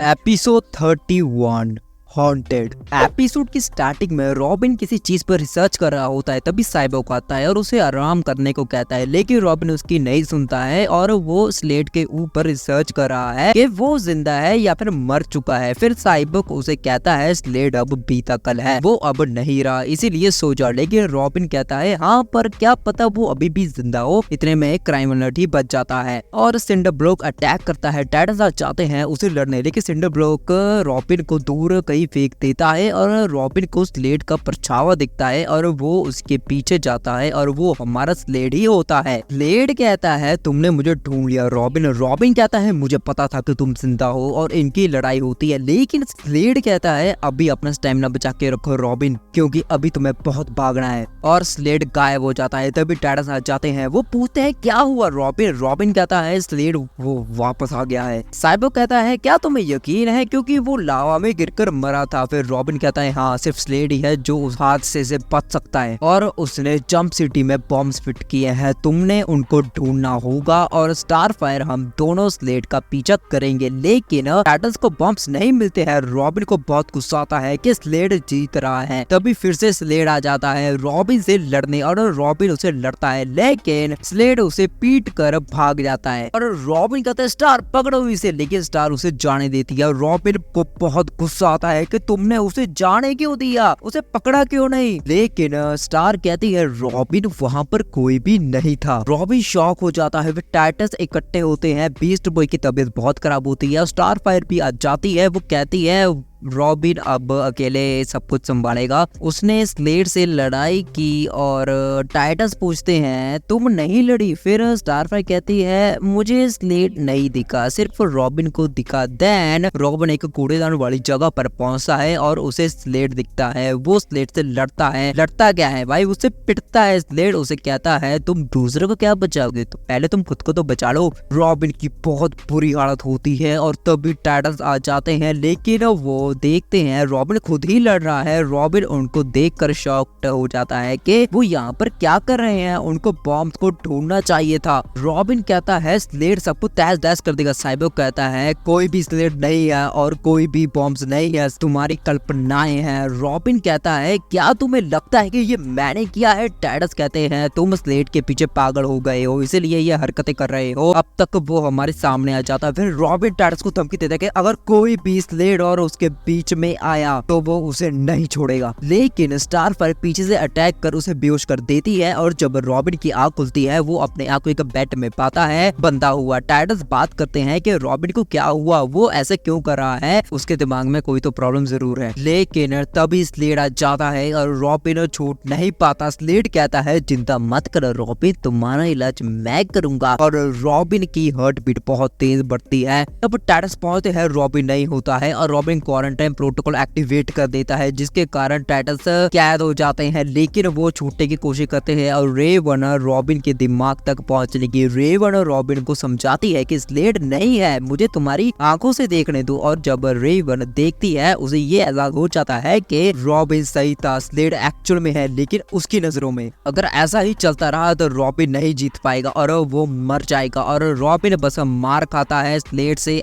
Episode 31 haunted. Episode की starting में robin किसी चीज पर रिसर्च कर रहा होता है, तभी साइबोर्ग आता है और उसे आराम करने को कहता है, लेकिन रॉबिन उसकी नहीं सुनता है और वो स्लेट के ऊपर रिसर्च कर रहा है कि वो जिंदा है या फिर मर चुका है। फिर साइबोर्ग उसे कहता है स्लेट अब बीता कल है, वो अब नहीं रहा, इसीलिए सो जा। लेकिन रॉबिन कहता है हाँ, पर क्या पता वो अभी भी जिंदा हो। इतने में एक क्राइम अलर्ट बच जाता है और सिंडरब्लॉक अटैक करता है। टाइटंस चाहते हैं उसे लड़ने, लेकिन सिंडरब्लॉक रॉबिन को दूर कहीं फेंक देता है और रॉबिन को स्लेट का परछावा दिखता है और वो उसके पीछे जाता है और वो हमारा स्लेट ही होता है। स्लेट कहता है तुमने मुझे ढूंढ लिया रॉबिन कहता है मुझे पता था कि तुम जिंदा हो और इनकी लड़ाई होती है। लेकिन स्लेट कहता है अभी अपना स्टेमिना बचा के रखो रॉबिन, क्योंकि अभी तुम्हें बहुत भागना है। और स्लेट गायब हो जाता है। तभी टाइटंस आ जाते हैं, वो पूछते हैं क्या हुआ रॉबिन कहता है स्लेट वो वापस आ गया है। साइबोर्ग कहता है क्या तुम्हें यकीन है, क्योंकि वो लावा में गिरकर मरा था। फिर रॉबिन कहता है हाँ, सिर्फ स्लेट ही है जो उस हादसे से बच सकता है और उसने जंप सिटी में बॉम्ब्स फिट किए हैं। तुमने उनको ढूंढना होगा और स्टारफायर हम दोनों स्लेट का पीछा करेंगे। लेकिन टाइटंस को बॉम्ब्स नहीं मिलते हैं। रॉबिन को बहुत गुस्सा आता है कि स्लेट जीत रहा है। तभी फिर से स्लेट आ जाता है रॉबिन से लड़ने और रॉबिन उसे लड़ता है, लेकिन स्लेट उसे पीट कर भाग जाता है और रॉबिन कहता है स्टार पकड़ो इसे, लेकिन स्टार उसे जाने देती है। रॉबिन को बहुत गुस्सा आता है कि तुमने उसे जाने क्यों दिया, उसे पकड़ा क्यों नहीं। लेकिन स्टार कहती है रॉबिन वहाँ पर कोई भी नहीं था। रॉबिन शॉक हो जाता है। टाइटंस इकट्ठे होते हैं। बीस्ट बॉय की तबीयत बहुत खराब होती है। स्टारफायर भी आ जाती है। वो कहती है रॉबिन अब अकेले सब कुछ संभालेगा। उसने स्लेट से लड़ाई की और टाइटंस पूछते हैं तुम नहीं लड़ी। फिर स्टारफायर कहती है मुझे स्लेट नहीं दिखा, सिर्फ रॉबिन को दिखा। देन रॉबिन एक कूड़ेदान वाली जगह पर पहुंचता है और उसे स्लेट दिखता है। वो स्लेट से लड़ता क्या है भाई, उसे पिटता है। स्लेट उसे कहता है तुम दूसरे को क्या बचाओगे, तो पहले तुम खुद को तो बचा लो। रॉबिन की बहुत बुरी हालत होती है और तभी टाइटंस आ जाते हैं, लेकिन वो देखते हैं रॉबिन खुद ही लड़ रहा है। रॉबिन उनको देखकर शॉक्ड हो जाता है कि वो यहाँ पर क्या कर रहे हैं, उनको बॉम्ब को ढूंढना चाहिए था। रॉबिन कहता है स्लेट सबको तहस नहस कर देगा। साइबोर्ग कहता है कोई भी स्लेट नहीं है और कोई भी बॉम्ब्स नहीं है, तुम्हारी कल्पनाएं हैं। रॉबिन कहता है क्या तुम्हें लगता है कि ये मैंने किया है। टाइटंस कहते हैं तुम स्लेट के पीछे पागल हो गए हो, इसीलिए ये हरकतें कर रहे हो। अब तक वो हमारे सामने आ जाता है। फिर रॉबिन टाइटंस को धमकी देता है कि अगर कोई भी स्लेट और उसके बीच में आया तो वो उसे नहीं छोड़ेगा। लेकिन स्टारफायर पीछे से अटैक कर उसे बेहोश कर देती है और जब रॉबिन की आंख खुलती है वो अपने आप को एक बेड में पाता है बंधा हुआ। टाइटंस बात करते हैं कि रॉबिन को क्या हुआ, वो ऐसे क्यों कर रहा है, उसके दिमाग में कोई तो प्रॉब्लम जरूर है। लेकिन तभी स्लेट आ जाता है और रॉबिन छूट नहीं पाता। स्लेट कहता है चिंता मत करो रॉबिन, तुम्हारा इलाज मैं करूंगा। और रॉबिन की हार्ट बीट बहुत तेज बढ़ती है। तब टाइटंस पहुंचते हैं, रॉबिन नहीं होता है और रॉबिन क्वारंटाइन प्रोटोकॉल एक्टिवेट कर देता है, जिसके कारण टाइटंस कैद हो जाते हैं। लेकिन वो छूटने की कोशिश करते हैं और रेवन रॉबिन के दिमाग तक पहुंचने की रेवन रॉबिन को समझाती है कि स्लेट नहीं है, मुझे तुम्हारी आंखों से देखने दो। और जब रेवन देखती है उसे ये एहसास हो जाता है कि रॉबिन सही था, स्लेट एक्चुअल में है, लेकिन उसकी नजरों में। अगर ऐसा ही चलता रहा तो रॉबिन नहीं जीत पाएगा और वो मर जाएगा और रॉबिन बस मार खाता है स्लेट से।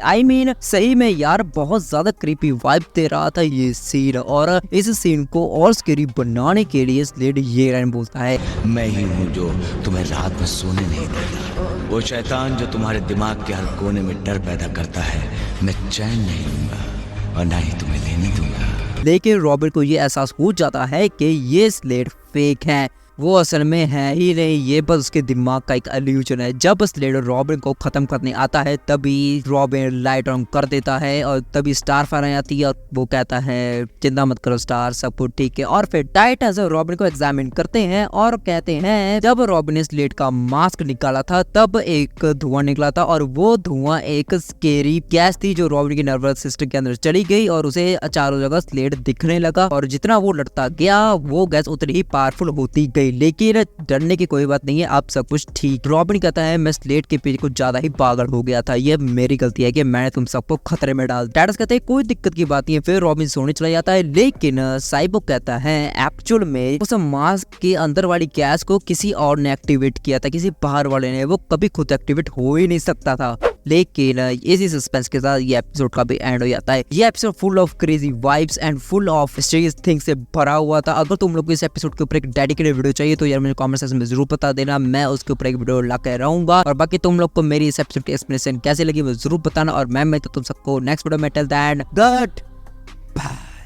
सही में यार बहुत ज्यादा क्रीपी वाइब दे रहा था ये सीन। और इस सीन को और स्कैरी बनाने के लिए स्लेट ये लाइन बोलता है मैं ही हूँ जो तुम्हें रात में सोने नहीं देता, वो शैतान जो तुम्हारे दिमाग के हर कोने में डर पैदा करता है। मैं चैन नहीं लूंगा और ना ही तुम्हें लेने दूंगा। लेकिन रॉबिन को ये एहसास हो जाता है कि ये स्लेट फेक है, वो असल में है ही नहीं, ये बस उसके दिमाग का एक इल्यूजन है। जब स्लेट रॉबिन को खत्म करने आता है तभी रॉबिन लाइट ऑन कर देता है और तभी स्टारफायर आ जाती है और वो कहता है चिंता मत करो स्टार, सब कुछ ठीक है। और फिर टाइटंस रॉबिन को एग्जामिन करते हैं और कहते हैं जब रॉबिन ने स्लेट का मास्क निकाला था तब एक धुआं निकला था और वो धुआं एक स्केरी गैस थी जो रॉबिन की नर्वस सिस्टम के अंदर चली गई और उसे चारों जगह स्लेट दिखने लगा। और जितना वो लड़ता गया वो गैस उतनी ही पावरफुल होती गई। लेकिन डरने की कोई बात नहीं है, अब सब कुछ ठीक। रॉबिन कहता है मैं स्लेट के पीछे कुछ ज्यादा ही पागल हो गया था, ये मेरी गलती है कि मैंने तुम सबको खतरे में डाल। टाइटंस कहते हैं कोई दिक्कत की बात नहीं है। फिर रॉबिन सोने चला जाता है। लेकिन साइबोर्ग कहता है एक्चुअल में उस मास्क के अंदर वाली गैस को किसी और ने एक्टिवेट किया था, किसी बाहर वाले ने, वो कभी खुद एक्टिवेट हो ही नहीं सकता था। लेकिन इसी सस्पेंस के साथ ये एपिसोड का भी एंड हो जाता है। ये episode full of crazy vibes and full of strange things से भरा हुआ था। अगर तुम लोग को इस एपिसोड के ऊपर एक डेडिकेटेड वीडियो चाहिए तो यार मुझे कमेंट सेक्शन में जरूर बता देना, मैं उसके ऊपर एक वीडियो ला के रहूंगा। और बाकी तुम लोग को मेरी इस एपिसोड की एक्सप्लेनेशन कैसे लगी वो जरूर बताना, और मैं तो तुम सबको नेक्स्ट वीडियो में टेल दैट गुड बाय।